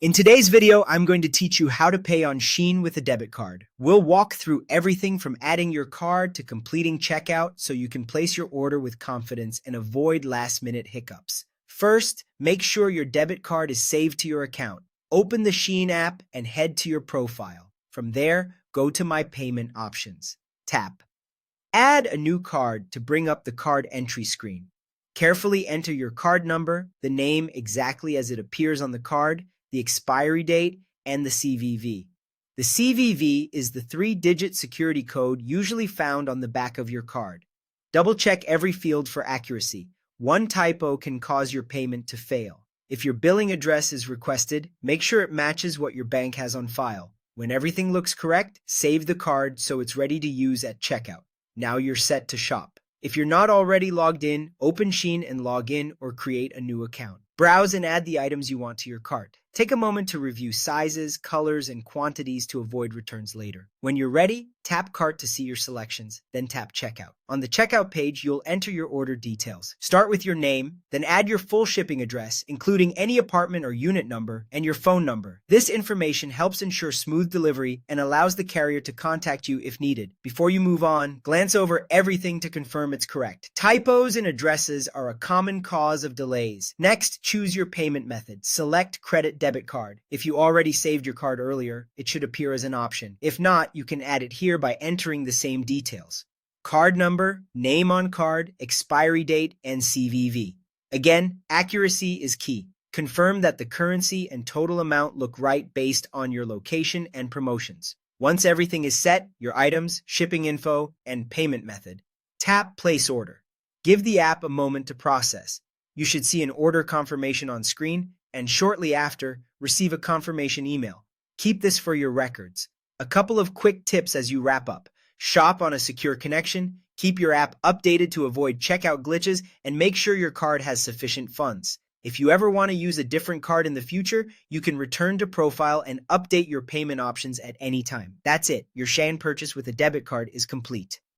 In today's video, I'm going to teach you how to pay on Shein with a debit card. We'll walk through everything from adding your card to completing checkout so you can place your order with confidence and avoid last-minute hiccups. First, make sure your debit card is saved to your account. Open the Shein app and head to your profile. From there, go to My Payment Options. Tap. Add a new card to bring up the card entry screen. Carefully enter your card number, the name exactly as it appears on the card, the expiry date, and the CVV. The CVV is the 3-digit security code usually found on the back of your card. Double-check every field for accuracy. One typo can cause your payment to fail. If your billing address is requested, make sure it matches what your bank has on file. When everything looks correct, save the card so it's ready to use at checkout. Now you're set to shop. If you're not already logged in, open Shein and log in or create a new account. Browse and add the items you want to your cart. Take a moment to review sizes, colors, and quantities to avoid returns later. When you're ready, tap Cart to see your selections, then tap Checkout. On the checkout page, you'll enter your order details. Start with your name, then add your full shipping address, including any apartment or unit number, and your phone number. This information helps ensure smooth delivery and allows the carrier to contact you if needed. Before you move on, glance over everything to confirm it's correct. Typos in addresses are a common cause of delays. Next, choose your payment method. Select credit debit card. If you already saved your card earlier, it should appear as an option. If not, you can add it here by entering the same details. Card number, name on card, expiry date, and CVV. Again, accuracy is key. Confirm that the currency and total amount look right based on your location and promotions. Once everything is set, your items, shipping info, and payment method, tap Place Order. Give the app a moment to process. You should see an order confirmation on screen, and shortly after, receive a confirmation email. Keep this for your records. A couple of quick tips as you wrap up. Shop on a secure connection, keep your app updated to avoid checkout glitches, and make sure your card has sufficient funds. If you ever want to use a different card in the future, you can return to profile and update your payment options at any time. That's it. Your Shein purchase with a debit card is complete.